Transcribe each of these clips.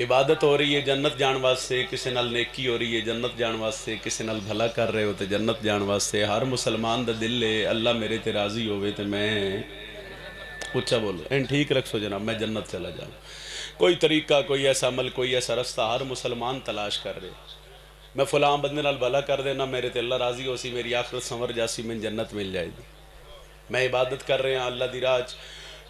عبادت ہو رہی ہے جنت جان واسطے، کسی نال نیکی ہو رہی ہے جنت جان واسطے، کسی نال بھلا کر رہے ہو تے جنت جان واسطے۔ ہر مسلمان دا دل ہے اللہ میرے تے راضی ہوئے تے میں اچھا بولو این ٹھیک رکھ سو جناب میں جنت چلا جاؤں۔ کوئی طریقہ، کوئی ایسا عمل، کوئی ایسا رستہ ہر مسلمان تلاش کر رہے، میں فلاں بندے نال بھلا کر دینا میرے تے اللہ راضی ہو سی، میری آخرت سنور جاسی، میں جنت مل جائے گی۔ میں عبادت کر رہے ہیں اللہ دی راہ وچ،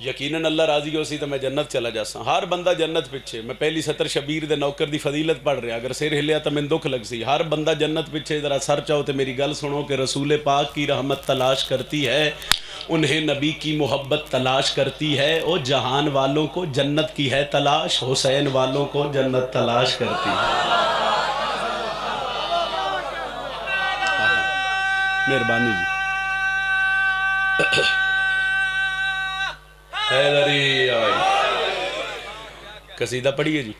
یقیناً اللہ راضی ہو سی تو میں جنت چلا جاسا۔ ہر بندہ جنت پچھے، میں پہلی سطر شبیر دے نوکر دی فضیلت پڑھ رہا، اگر سر ہلیا تو میں دکھ لگ سی۔ ہر بندہ جنت پچھے، ذرا سر چاہو تو میری گل سنو کہ رسول پاک کی رحمت تلاش کرتی ہے، انہیں نبی کی محبت تلاش کرتی ہے، او جہان والوں کو جنت کی ہے تلاش، حسین والوں کو جنت تلاش کرتی ہے۔ مہربانی جی حیدری آئی قصیدہ پڑھیے جی۔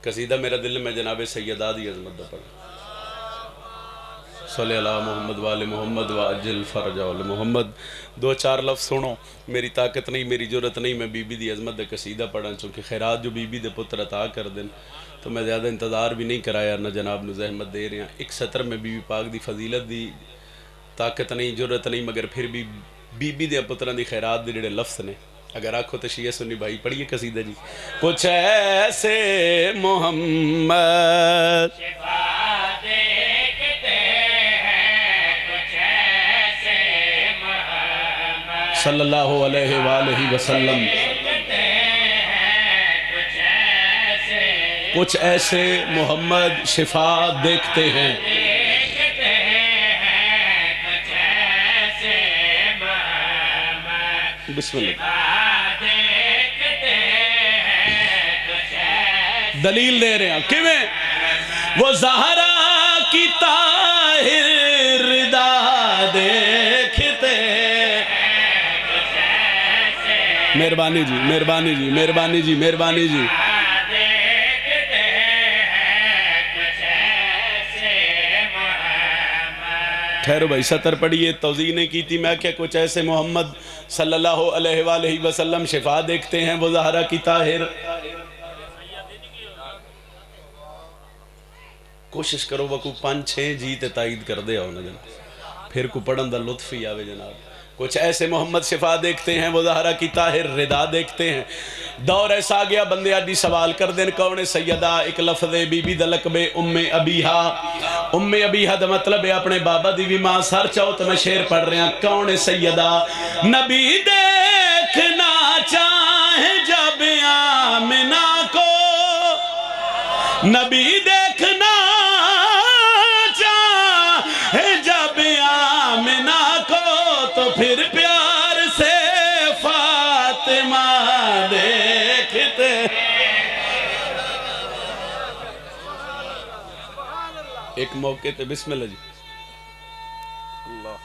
قصیدہ میرا دل میں جناب سیدہ دی عظمت دا پڑھا، صلی اللہ محمد والے محمد واجل فرجہ والے محمد۔ دو چار لفظ سنو، میری طاقت نہیں، میری جرت نہیں، میں بی بی دی عظمت دا قصیدہ پڑھا، چونکہ خیرات جو بی بی دے پتر عطا کر دیں تو میں زیادہ انتظار بھی نہیں کرایا، نہ جناب نو زحمت دے رہے ہیں۔ ایک سطر میں بی بی پاک دی فضیلت دی طاقت نہیں، جرت نہیں، مگر پھر بھی بی بی دے پتران دی خیرات دے جڑے لفظ نے، اگر آنکھو تو شیعہ سنی بھائی پڑھیے قصیدہ جی۔ کچھ ایسے محمد شفا دیکھتے ہیں، کچھ ایسے محمد صلی اللہ علیہ وآلہ وسلم، دیکھتے ہیں، کچھ ایسے محمد شفا دیکھتے ہیں۔ دیکھتے ہیں، کچھ ایسے محمد بسم اللہ شفا دیکھتے ہیں، کچھ ایسے دلیل دے رہے ہیں کیویں وہ زہرا کی طاہر ردا دیکھتے۔ مہربانی جی مہربانی جی مہربانی جی مہربانی جی۔ دیکھتے ہیں، کچھ ایسے محمد ٹھہرو بھائی سطر پڑھیے، توضیح نہیں کی تھی میں کہ کچھ ایسے محمد صلی اللہ علیہ وآلہ وسلم شفا دیکھتے ہیں وہ زہرا کی طاہر۔ کوشش کرو وہ کوئی 5-6 جیتے تائید کر دے آؤ نا جناب، پھر کو پڑھن دا لطف ہی آوے جناب۔ کچھ ایسے محمد شفا دیکھتے ہیں وہ زہرا کی طاہر ردا دیکھتے ہیں۔ دور ایسا گیا بندے آجی سوال کر دیں کون سیدہ، ایک لفظ بی بی دا لقب ام ابیہا۔ ام ابیہا دا مطلب ہے اپنے بابا دی بھی ماں، سر چاہو تو میں شعر پڑھ رہے ہیں کون سیدہ۔ نبی دیکھنا چاہے جب آمنہ کو، نبی دیکھنا چاہے جب آمنہ کو، تو پھر پیار سے فاطمہ دیکھتے۔ ایک موقع تے بسم اللہ جی اللہ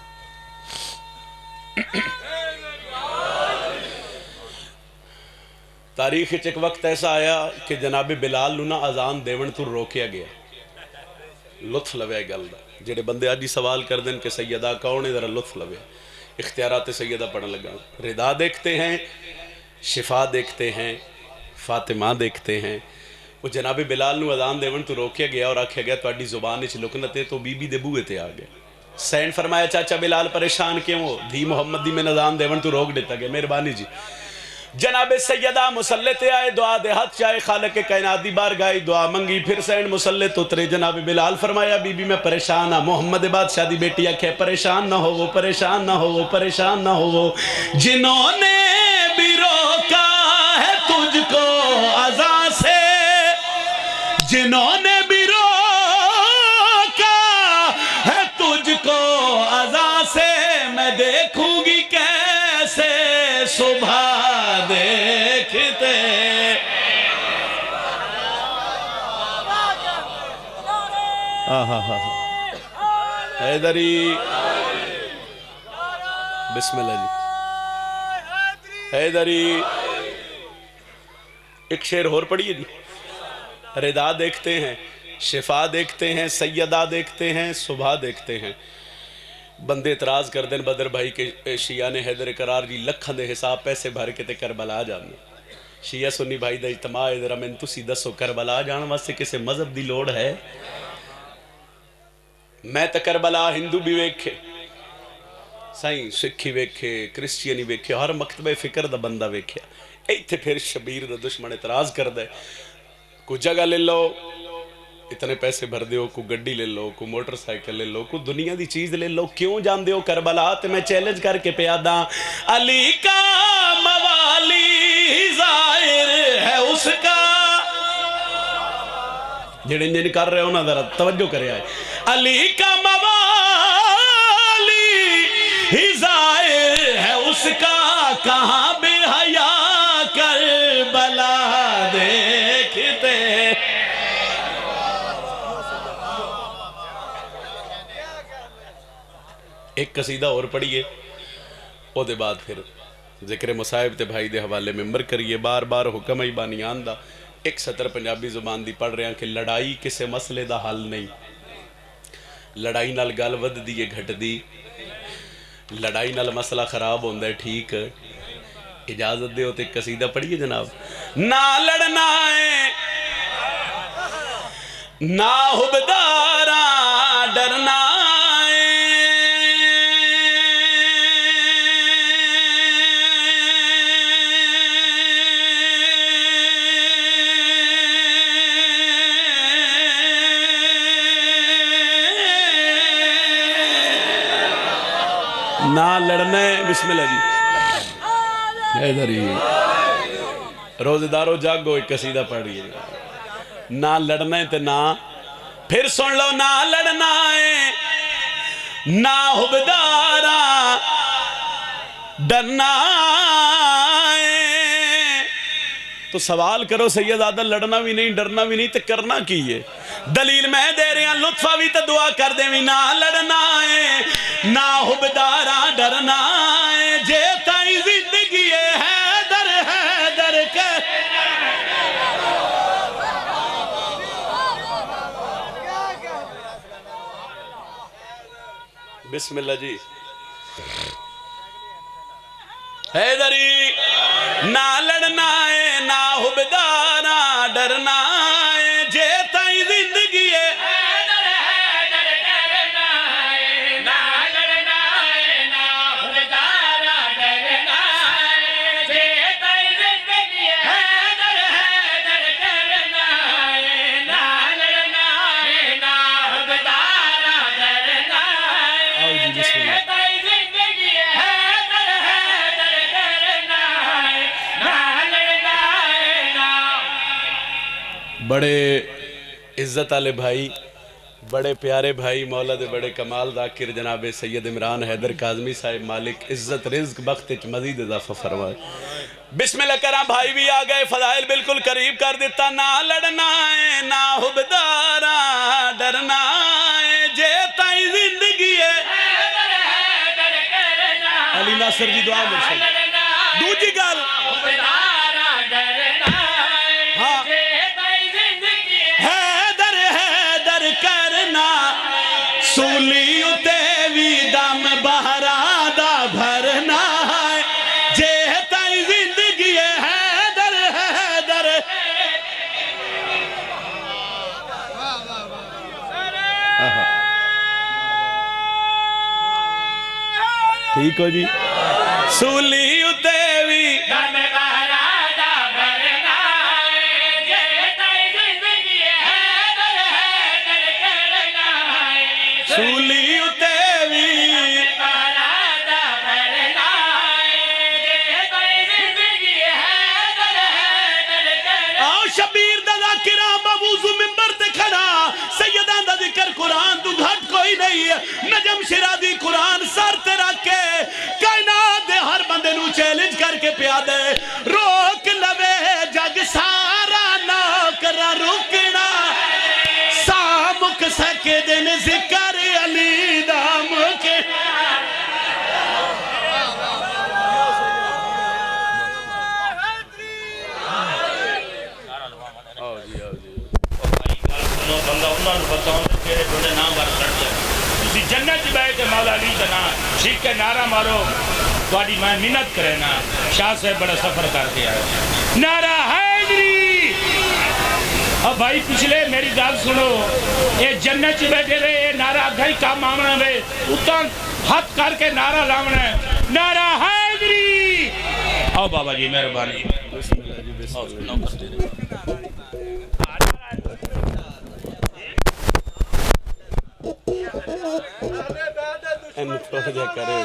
تاریخ ایک وقت ایسا آیا کہ جناب بلال نو نا اذان دیون تو روکیا گیا۔ لطف لوے گل دا جڑے بندے آج ہی سوال کر دیں کہ سیدہ کون ہے، ذرا لطف لوے۔ اختیارات سیدہ پڑھنے لگا، ردا دیکھتے ہیں، شفا دیکھتے ہیں، فاطمہ دیکھتے ہیں۔ وہ جناب بلال نو اذان دیون تو روکیا گیا اور آکھیا گیا تو اڈی زبان اچھ لکنتے تو بی بی دے بوئے تے آگئے۔ سین فرمایا چاچا بلال پریشان کیوں ہو، دھی محمد دی میں اذان دیون تو روک دیتا گیا۔ مہربانی جی جناب سیدہ مسلح تے آئے، دعا دے ہاتھ چاہے خالق کائنات دی بارگاہ دعا منگی، پھر سین مسلح تو اترے۔ جناب بلال فرمایا بی بی میں پریشان ہاں۔ محمد بادشاہ دی بیٹی آکھے پریشان نہ ہو وہ، پریشان نہ ہو وہ، پریشان نہ ہو وہ، جنہوں نے بھی روکا ہے تجھ کو اذان سے، جنہوں نے بھی روکا ہے تجھ کو اذان سے، میں دیکھوں گی کیسے صبح دیکھتے۔ حیدری بسم اللہ جی حیدری۔ ایک شعر اور پڑھیے جی۔ ردا دیکھتے ہیں، شفا دیکھتے ہیں، سیدہ دیکھتے ہیں، صبح دیکھتے ہیں۔ بندے اعتراض کر دیں بدر بھائی کے شیعہ نے حیدر قرار جی لکھاں دے حساب پیسے بھر کے تے کربلا جانے شیعہ سنی بھائی دا اجتماع ادھر میں تسی دسو کربلا جان واسطے کسے مذہب دی لوڑ ہے میں تے کربلا ہندو بھی ویکھے سائیں سکھی ویکھے کرسچینی ویکھے ہر مکتبہ فکر دا بندہ ویکھے ایتھے پھر شبیر دا دشمن اعتراض کر دے کوئی جگہ لے لو اتنے پیسے بھر دیو کو گڈی لے لو کو موٹر سائیکل لے لو کو دنیا دی چیز لے لو کیوں جان دیو کربلا تے میں چیلنج کر کے پیادا علی کا موالی ظاہر ہے اس کا جڑے جن کر رہے ہو نا ذرا توجہ کرے آئے علی کا موالی ظاہر ہے اس کا کہاں بے حیا کربلا دیکھتے ایک قصیدہ اور پڑھئے او دے بعد پھر ذکر مصائب تے بھائی دے حوالے ممبر کریے بار بار حکم ای بانیان دا ایک سطر پنجابی زبان دی پڑھ رہے ہیں کہ لڑائی کسے مسئلے دا حل نہیں لڑائی نال گل ود دیئے گھٹ دی لڑائی نال مسئلہ خراب ہوندہ ہے ٹھیک اجازت دے ہوتے ایک قصیدہ پڑھئے جناب نہ لڑنا ہے نہ حبدارا ڈرنا نہ لڑنا ہے بسم اللہ جی ادھر ہی روزہ دارو جاگو ایک قصیدہ پڑھ رہی ہے نہ لڑنا ہے تے نہ پھر سن لو نہ لڑنا ہے نہ حبدارا ڈرنا ہے تو سوال کرو سید آدھا لڑنا بھی نہیں ڈرنا بھی نہیں تے کرنا کی ہے دلیل میں دے رہے ہیں لطفہ بھی تے دعا کر دیں بھی نہ لڑنا ہے نہ حبدارا ڈرنا ہے جے تائی زندگی حیدر حیدر کے بسم اللہ جی حیدری نہ لڑنا ہے نہ حبدارا ڈرنا ہے جے تائی زندگی بڑے عزت والے بھائی بڑے پیارے بھائی مولا دے بڑے کمال ذاکر جناب سید عمران حیدر کاظمی صاحب مالک عزت رزق بخت مزید اضافہ فرمائے بسم اللہ کرام بھائی بھی آگئے فضائل بالکل قریب کر دیتا نہ لڑنا ہے نہ حبدارا ڈرنا ہے جے تائی زندگی ہے علی ناصر جی دعا مرشد دوجی گل سولی اتے وی دم بہرا دا بھرنا ہے جے تائی زندگی حیدر حیدر ٹھیک ہو جی سولی اتے وی دم بہرا دا بھرنا ہے جے تائی زندگی حیدر حیدر کرنا ہے سولی اتے وی بہرا بھرنا ہے تائی زندگی حیدر حیدر کرنا آؤ شبیر دا ذاکرہ بوضو ممبر تے کھڑا سیدان دا ذکر قرآن تو گھٹ کوئی نہیں ہے نجم شرادی قرآن سر تے رکھ کے کائنات دے ہر بندے نو چیلنج کر کے پیادے روک لوے جگ سارا نوکرا رکنا سامک سکے دن ذکر علی دام کے بندہ انہوں نے بتاؤں کہ جوڑے نام بار لڑ جائے تسی جنت چ بیٹھے مولا علی دا نام چیخ کے نعرہ مارو تھوڑی میں منت کرے نا شاہ صاحب بڑا سفر کر کے آئے نعرہ حیدری اب بھائی پچھلے میری گل سنو اے جنت چ بیٹھے رہے اے نعرہ گئی کام آمنا وے اتن ہاتھ کر کے نعرہ لامنا ہے نعرہ حیدری آؤ بابا جی مہربانی بسم اللہ جی بسم اللہ اینو تھوڑا جا کرے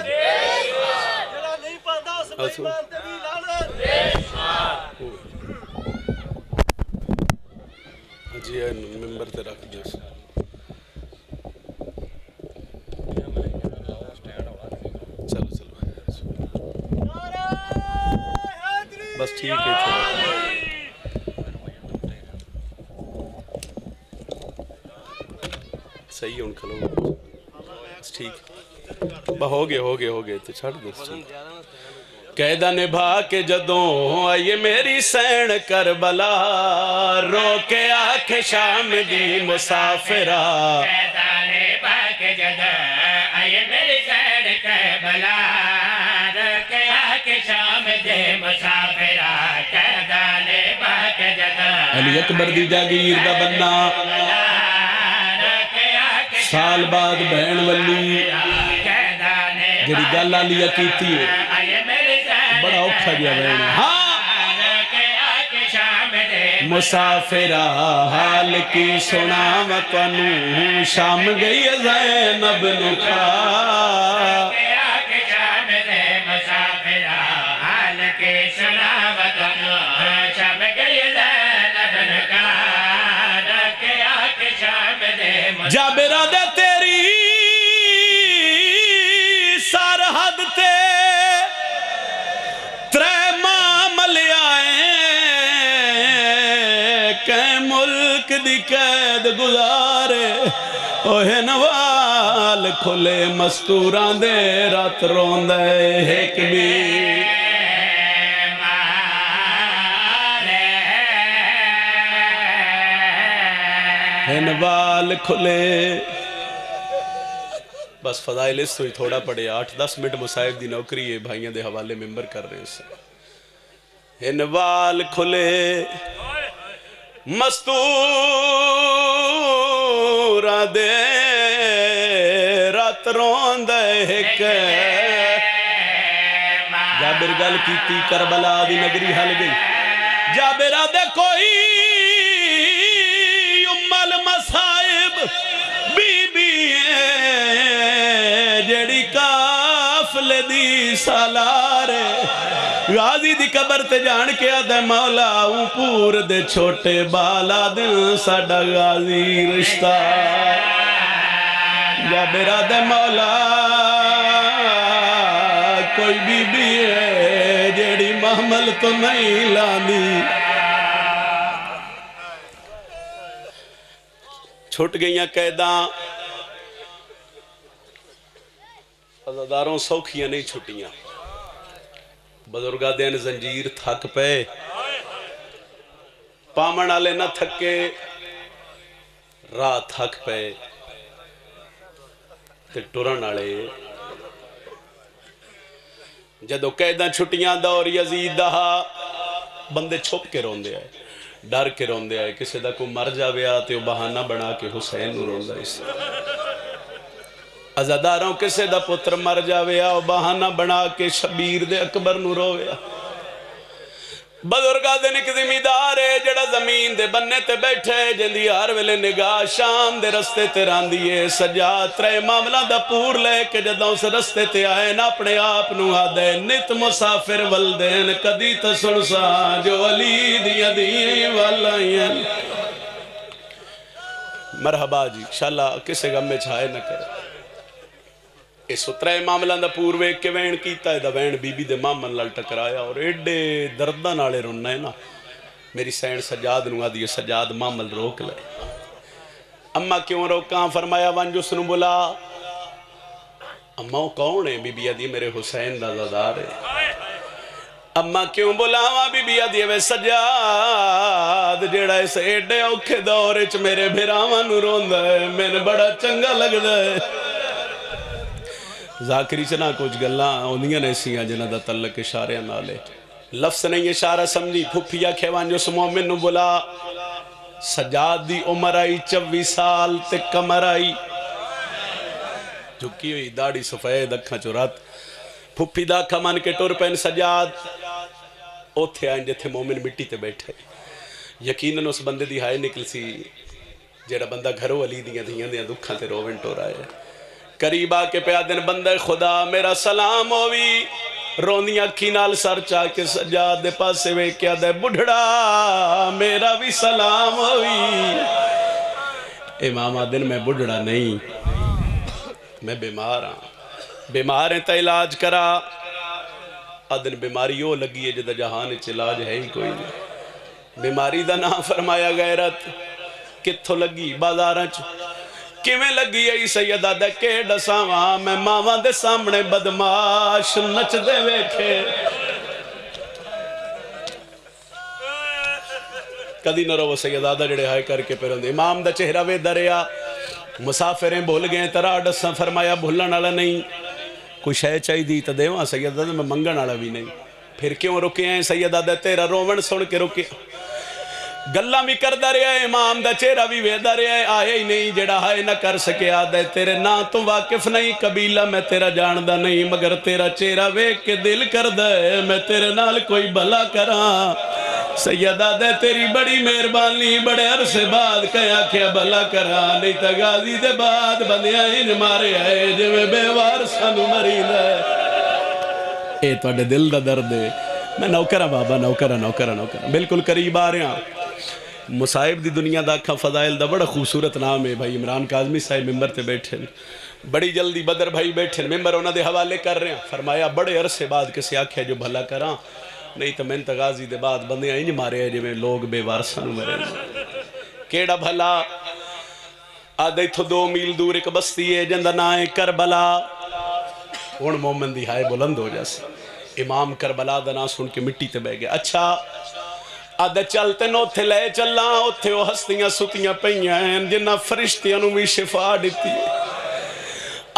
جی ممبر تے رکھ دیا چلو چلو بس ٹھیک ہے صحیح ان کھلو بس ٹھیک ہو گئے تو چھڑ دو قیدہ نبھا کے جدوں آئیے میری سین کربلا رو کے آنکھ شام دی مسافرہ قیدہ نبھا کے جدوں آئیے میری سین کربلا رو کے آنکھ شام دی مسافرہ قیدہ نبھا کے جدوں علی اکبر دی جاگیر دا بننا سال بعد بہن ولی جڑی گل علی کیتی ہے بڑا اوکھا گیا بہن ہاں مسافرہ حال کی سنا مکنو شام گئی زینب نکھا مسافرہ حال کی سنا مکنو شام گئی زینب نکھا جابرہ دے تیری سرحد تے ترے معامل آئیں کہ ملک دی قید گزارے اوہ نوال کھلے مستوران دے رات روندے ایک بھی نوال کھلے بس فضائل اس ہوئی تھوڑا پڑے 8-10 منٹ مصائب دی نوکری ہے بھائیاں دے حوالے ممبر کر رہے ہیں نوال کھلے مستورہ دے رات روند ایک جابر گل کیتی کربلا دی نگری حل گئی جابرہ دے کوئی مصائب بی بی جڑی کافلے دی سالارے غازی دی قبر تے جان کے آدھے مولا پور دے چھوٹے بالا دن ساڑا غازی رشتہ جابرہ دے مولا کوئی بی بی ہے جڑی محمل تو نہیں لانی چھوٹ گئیاں قیداں عزاداروں سوکھیاں نہیں چھٹیاں بزرگاں دین زنجیر تھک پے پامن آلے نہ تھکے راہ تھک پے تے ٹرن آلے جدو قیداں چھٹیاں دور یزید دہا بندے چھپ کے روندے آئے ڈر کے روندے آئے کسی دا کو مر جاوے آتے بہانہ بنا کے حسین روندہ اس عزاداروں کسی دا پتر مر جاوے آو بہانہ بنا کے شبیر دے اکبر نو روے بزرگاں دے نک زمیندار ہے جڑا زمین دے بننے تے بیٹھے جندی ہر ویلے نگاہ شام دے رستے تے راندیے سجاد ترے معاملہ دا پور لے کے جدوں سے رستے تے آئے نا اپنے آپ نو آدھے نت مسافر والدین کدی تسنسا جو علی دیا دی والائیں مرحبا جی انشاءاللہ کسے غم میں چھائے نہ کرے اس اترے معاملہ دا پور ویک کے وین کیتا ہے دا وین بی بی دے مامن لال ٹکرایا اور ایڈے دردہ نالے رننا ہے نا میری سین سجاد نوہ دیئے سجاد مامل روک لے اممہ کیوں روکاں فرمایا وانجو سنو بلا اممہ کون ہے بی بی دی میرے حسین دا زدار ہے اممہ کیوں بلاواں بی بی دی وے سجاد جیڑا اس ایڈے اوکھے دورے چ میرے بھیراواں نو روندہ ہے میں نے بڑا چنگا لگ دا ہے ذاکری چنا کچھ گلاں آندیاں نے سیاں جنہاں دا تعلق اشارے نالے لفظ نہیں اشارہ سمجھی پھپھیا کھیوان جو سمومن نو بلا سجاد دی عمر آئی 24 سال تے کمر آئی جھکی ہوئی داڑھی سفید اکھاں چورات پھپھی دا اکھا مان کے ٹور پین سجاد اوتھے آئیں جتھے مومن مٹی تے بیٹھے یقیناً اس بندے دی ہائے نکل سی جیڑا بندہ گھروں علی دیاں دیاں دکھاں تے روون ٹور آئے قریب آ کے پیا دن بندہ خدا میرا سلام ہوئی روندیاں اکھی نال سر چاہ کے سجاد دے پاسے وے کیا دے بڑھڑا میرا بھی سلام ہوئی امام آدن میں بڑھڑا نہیں میں بیمار ہاں بیمار ہیں تا علاج کرا آدن بیماری ہو لگی ہے جدہ جہان اچھ علاج ہے ہی کوئی نہیں بیماری دا نام فرمایا غیرت کتھو لگی بازاراں چ کیویں لگی ہے سیدہ دے کے ڈساواں میں ماواں دے سامنے بدماش نچ دے ویکھے کدی نہ رو سیدہ دا جڑے ہائے کر کے پیروں دے امام دا چہرہ وے دریا مسافریں بھول گئے ترا ڈساں فرمایا بھولن والا نہیں کوئی شے چاہی دی تے دیواں سیدہ دے میں منگن والا بھی نہیں پھر کیوں رکے ہیں سیدہ دے تیرا روون سن کے رکے گلہ بھی کردہ رہا ہے امام دا چہرہ بھی ویدہ رہا ہے آئے ہی نہیں جڑا ہائے نہ کر سکے آدھے تیرے نا تو واقف نہیں قبیلہ میں تیرا جاندہ نہیں مگر تیرا چہرہ ویک کے دل کردہ ہے میں تیرے نال کوئی بھلا کراں سیدہ دے تیری بڑی مہربانی بڑے عرصے بعد کیا کیا بھلا کراں نہیں تا غازی دے بعد بندیاں ہن مارے آئے جو میں بے وارسانو مرید ہے اے تو اڈے دل دا درد ہے میں نوکرہ بابا نوکرہ بالکل قریب آ رہے ہیں مصائب دی دنیا دا اکھا فضائل دا بڑا خوبصورت نام ہے بھائی عمران کاظمی صاحب ممبر تے بیٹھے بڑی جلدی بدر بھائی بیٹھے ممبر انہوں دے حوالے کر رہے ہیں فرمایا بڑے عرصے بعد کسی آنکھیں جو بھلا کراں نہیں تو میں غازی دے بعد بندے آئیں نہیں مارے ہیں جو میں لوگ بے وارسانو مرے کیڑا بھلا آدھے تھو 2 میل دور ایک بستی ہے جندہ نائیں کربلا ان مومن دی ہائے بلند ہو جیسے امام کربلا دا نا سن کے مٹی تے بے گئے اچھا آدھے چلتے نو تھے لے چلا اتھے وہ ہستیاں ستیاں پہیاں ہیں جنہ فرشتیاں نو بھی شفا دیتی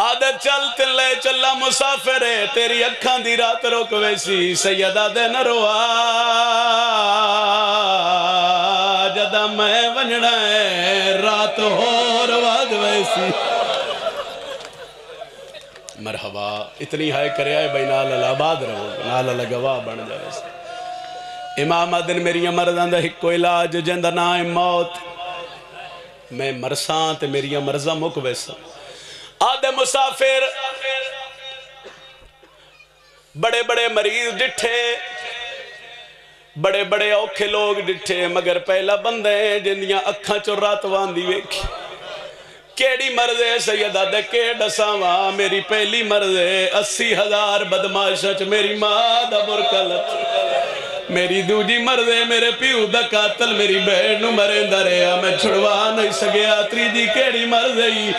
آدھے چلتے لے چلا مسافر ہے تیری اکھاں دی رات روک ویسی سیدہ دے نہ روا جدہ میں ونجڑا ہے رات ہو رواز ویسی مرحبا اتنی ہائے کرے آئے بھائی نالا آباد رہو نالا گواہ بن جائے سے امام آدن میری مردان دا ہکو علاج جندہ نائے موت میں مرسان تے میری مرزا مک ویسا آدھے مسافر بڑے بڑے مریض ڈٹھے بڑے بڑے اوکھے لوگ ڈٹھے مگر پہلا بندے ہیں جندیاں اکھاں چو رات واندی ویکھی کیڑی مرضے سیدہ دے کے ڈساواں میری پہلی مرضے 80,000 بدماشچ میری ماں دا برکلت میری دوجی مردے میرے پیو دا قاتل میری بہن نو مرندہ رہا میں چھڑوا نہیں سگیا تریجی کیڑی مردی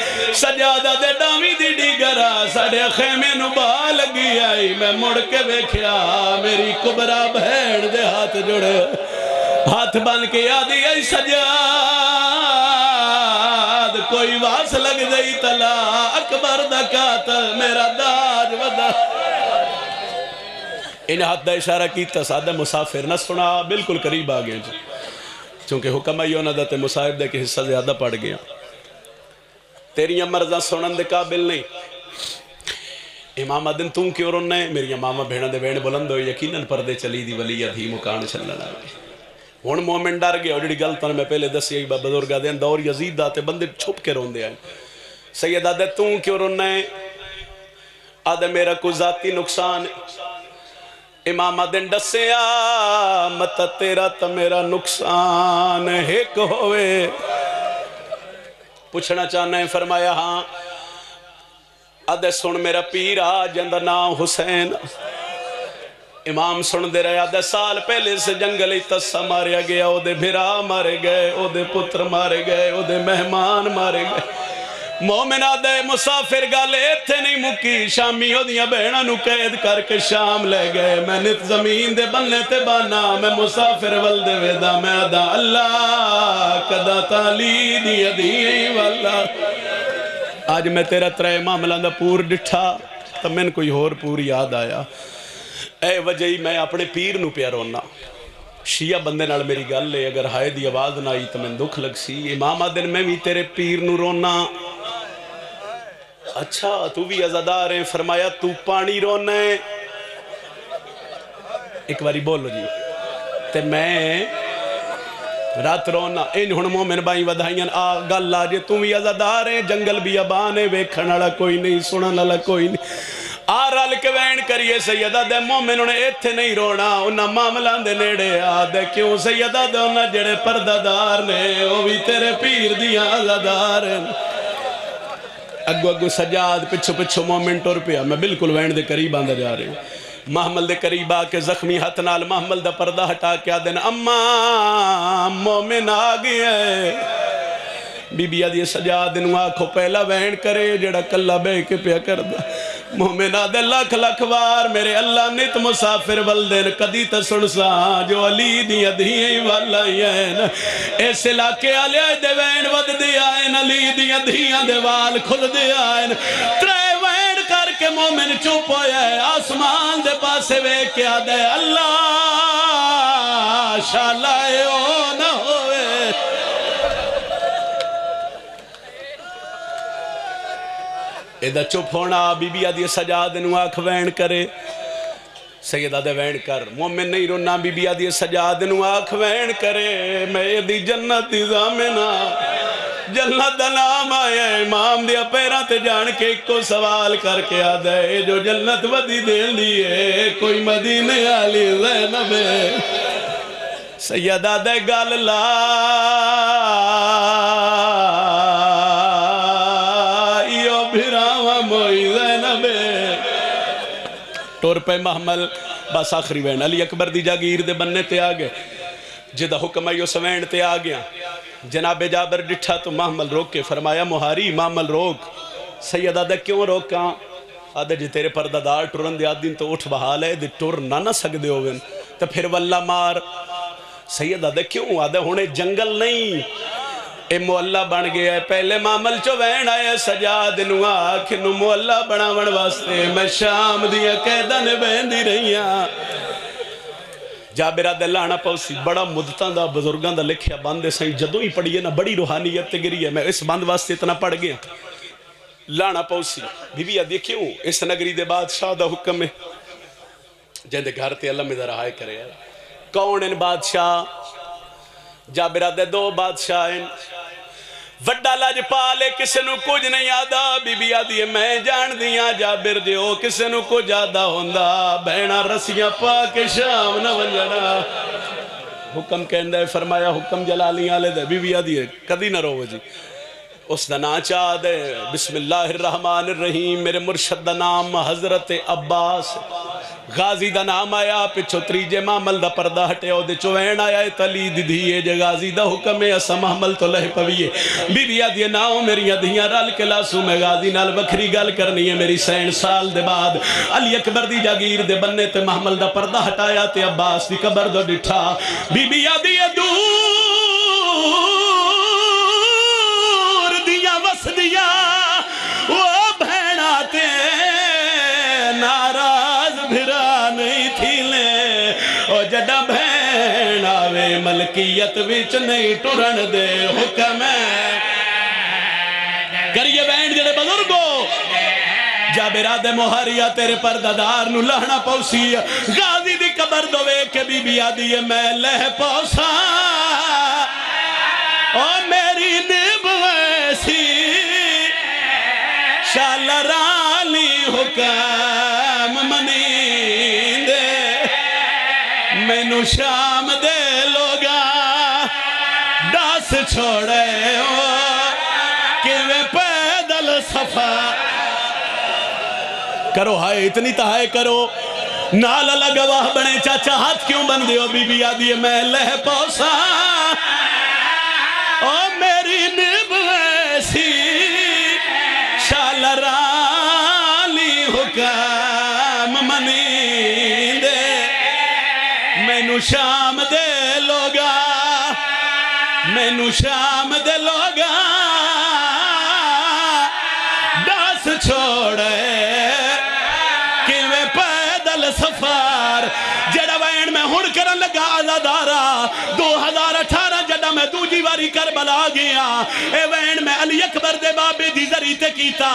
سجادہ دے ڈامی دی ڈیگرہ ساڑے خیمے نو باہ لگی آئی میں مڑ کے بیکھیا میری کبرا بہن دے ہاتھ جڑے ہاتھ بن کے یادی آئی سجاد کوئی واس لگ دئی تلا اکبر دا قاتل میرا داج ودا انہیں ہاتھ دا اشارہ کیتا سادہ مسافر نہ سنا بالکل قریب آگئے چونکہ حکم آئیو نہ داتے مسائب دے کے حصہ زیادہ پڑ گیا تیری مرزا سنن دے قابل نہیں امام آدن تم کیوں رننے میری ماما بھیڑا دے بین بلند ہوئی یقیناً پردے چلی دی ولی ادھی مکان چلنا لگے ہون مومن ڈر گیا جڑی گلتاں میں پہلے دسی بزرگاں دے دور یزید داتے بندے چھپ کے رون دے آئے سید آدھے تم کیوں رننے آدھے میرا کوئی ذاتی نقصان امام آدن ڈسیا مت تیرا تا میرا نقصان ایک ہوئے پوچھنا چاہنا ہے فرمایا ہاں آدھے سن میرا پیرا جندہ نام حسین امام سن دے رہے آدھے سال پہلے سے جنگلی تسا ماریا گیا او دے بھرا مارے گئے او دے پتر مارے گئے او دے مہمان مارے گئے مومن آدھے مسافر گالے تھے نہیں مکی شامی ہو دیا بہنہ نو قید کر کے شام لے گئے میں نت زمین دے بننے تے بانا میں مسافر والدے ویدہ میں آدھا اللہ کدا تالی دیا دی واللہ آج میں تیرا ترے معاملہ دا پور ڈٹھا تو میں کوئی اور پوری یاد آیا اے وجہ ہی میں اپنے پیر نو پیا رونا شیعہ بندے نال میری گل ہے اگر ہائے دی آواز نہ آئی تو میں دکھ لگ سی امام آدن میں بھی تیرے پیر نو رونا اچھا تو بھی عزادار ہیں فرمایا تو پانی رونا ہے ایک باری بولو جی تے میں رات رونا ان ہن مومن بائی ودھائیاں گل آ جے تو بھی عزادار ہیں جنگل بھی ابانے ویکھن والا کوئی نہیں سنن والا کوئی نہیں رل کے وین کریے سیدہ دے مومن انہیں ایتھے نہیں رونا انہاں معاملان دے نیڑے آدھے کیوں سیدہ دے انہاں جڑے پردادار نے وہ بھی تیرے پیر دیاں عزادار ہیں اگو اگو سجاد پچھو پچھو مومن ٹور پیا میں بالکل وین دے قریب آندہ جا رہے ہوں محمل دے قریب آ کے زخمی ہاتھ نال محمل دا پردہ ہٹا کے آدھن اماں مومن آگئے ہے بی بی آدھی سجاد نو آکھو پہلا وین کرے جڑا کلا بے کے پیا کر دا مومن آدھے لکھ لکھ وار میرے اللہ نیت مسافر والدین قدی تسڑسا جو علی دیا دھیئیں والا ہیں ایس علاقے آلے دے وین ود دے آئین علی دیا دھیئیں دے وال کھل دے آئین ترے وین کر کے مومن چپ ہویا ہے آسمان دے پاسے وے کیا دے اللہ شالائے او نہ ہوئے ایدہ چپ ہونا بی بی آدھی سجاد نو آکھ وین کرے سیدہ دے وین کر مومن نہیں رونا بی بی آدھی سجاد نو آکھ وین کرے میں دی جنت دی زامنہ جنت دا نام آیا امام دیا پیران تے جان کے ایک کو سوال کر کے آدھے جو جنت ودی دین دیئے کوئی مدینے آلی زینب سیدہ دے گال لا ٹور پہ محمل بس آخری وین علی اکبر دی جاگیر دے بننے تے آگئے جدہ حکم آئیو سوین تے آگیا جناب جابر ڈٹھا تو محمل روک کے فرمایا مہاری محمل روک سیدہ دے کیوں روکاں آدھے جی تیرے پردادار ٹورن دے آدین تو اٹھ بحال ہے دے ٹور نہ سک دے ہوگن تو پھر واللہ مار سیدہ دے کیوں آدھے ہونے جنگل نہیں اے مولا بن گیا ہے پہلے معامل چو وین آئے سجاد نو آکھنو مولا بنا ون واسطے میں شام دیا قیدہ نے بین دی رہیاں جابرہ دے لانا پوسی بڑا مدتاں دا بزرگاں دا لکھیا باندے سائیں جدوں ہی پڑھئے نا بڑی روحانیت تے گری ہے میں اس باند واسطے اتنا پڑھ گیا لانا پوسی بی بی آدھی کیوں اس نگری دے بادشاہ دا حکم ہے جہاں گھر تے اللہ میں ذرا آئے کرے کون ان بادشاہ جابرہ دے دو بادشاہ ہیں وڈا لج پالے کسے نو کچھ نہیں آدھا بی بی آدھی میں جان دیاں جابر جے ہو کسے نو کچھ آدھا ہوندہ بہنا رسیاں پاک شام نہ ونجنا حکم کہندہ ہے فرمایا حکم جلالی آلے دے بی بی آدھی کدی نہ رو جی اس دا نا چاہ دے بسم اللہ الرحمن الرحیم میرے مرشد دا نام حضرت عباس غازی دا نام آیا پچھو تریجے محمل دا پردہ ہٹے او دے چوین آیا تلی دی دیئے جے غازی دا حکم ہے اسا محمل تو لہ پویے بی بی آدھی ناؤ میری ادھیاں رال کے لاسو میں غازی نال بکری گل کرنی ہے میری 60 سال دے بعد علی اکبر دی جاگیر دے بننے تے محمل دا پردہ ہٹایا تے عباس دی قبر دو ڈٹھا بی بی آدھی دور دیاں وس دیاں وہ بھینا تے ناراض بھرا نہیں تھی لے او جڑا بہن آوے ملکیت وچ نہیں ٹرن دے حکم ہے کریے بہن جڑے بزرگو جابرہ دے مہاریہ تیرے پردادار نو لہنا پوسی غازی دی قبر دوے کے بی بی آدھی میں لہ پوسا او میری نب ویسی شال رانی حکم منی دے مینو شام دے لوگا داس چھوڑے کہ میں پیدل صفا کرو ہائے اتنی تہائے کرو نالا لگواہ بنے چاچا ہاتھ کیوں بن دیو بی بی آدھی میں لہ پوسا او میری نب ویسی شال رانی حکم منی دے مینو شام دے لوگا مینو شام دے لوگا داس چھوڑے جڑا وین میں ہن کرن لگا آزادارا 2018 جڑا میں دوجی واری کربلا گیا اے وین میں علی اکبر دے بابے دی ذری تے کیتا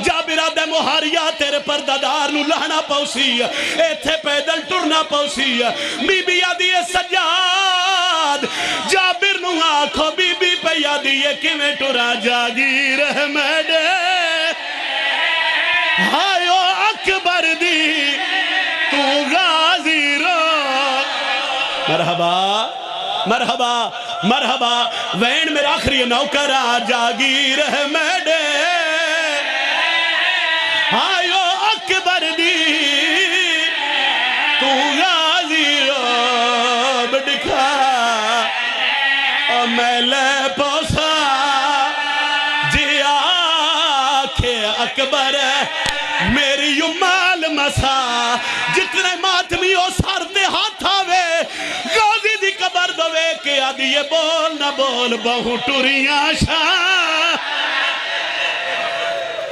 جابرہ دے محاریہ تیرے پردادار نو لہنا پوسی اے تھے پیدل ٹرنا پوسی بی بی آدھی سجاد جابر نو آنکھو بی بی پہ آدھی کیویں ٹرا جاگیر میڈے ہائیو اکبر دی تو غازی رو مرحبا مرحبا مرحبا وین میرا آخری نوکرہ جاگیر میڈے ہائیو اکبر دی تو غازی رو بڑکھا اور میں لے پوسا جی آکھے اکبر میری یمال مسا جتنے ماتمی او سار دے ہاتھ آوے غازی دی قبر دوے کہ آدھی یہ بول نہ بول بہو ٹوریاں شاہ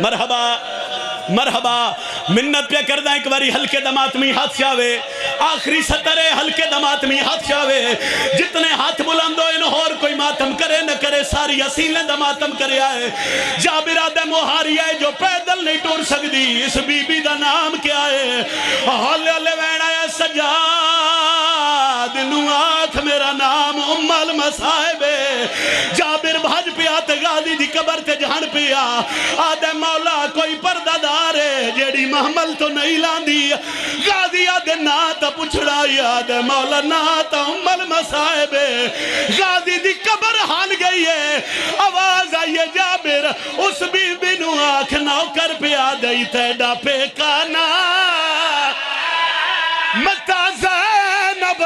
مرحبا مرحبا منت پہ کردہ ایک باری ہلکے دماتمی ہاتھ شاوے آخری سترے ہلکے دماتمی ہاتھ شاوے جتنے ہاتھ بلندو انہور کوئی ماتم کرے نہ کرے ساری اسیلیں دماتم کرے آئے جابرہ دے محاری آئے جو پیدل نہیں ٹور سکتی اس بی بی دا نام کیا ہے ہولے ہولے وین آئے سجاد نو آنکھ میرا نام ام المصائب جابر بھاج پیا تے غازی دی قبر تے جہن پیا آدھے مولا کوئی پردہ دارے جیڑی محمل تو نہیں لاندی غازی آدھے ناتا پچھڑا آدھے مولا ناتا ام المصائب غازی دی قبر حال گئی ہے آواز آئیے جابر اس بی بی نو آنکھ نوکر پیا دئی تیڑا پہ کانا متا زینب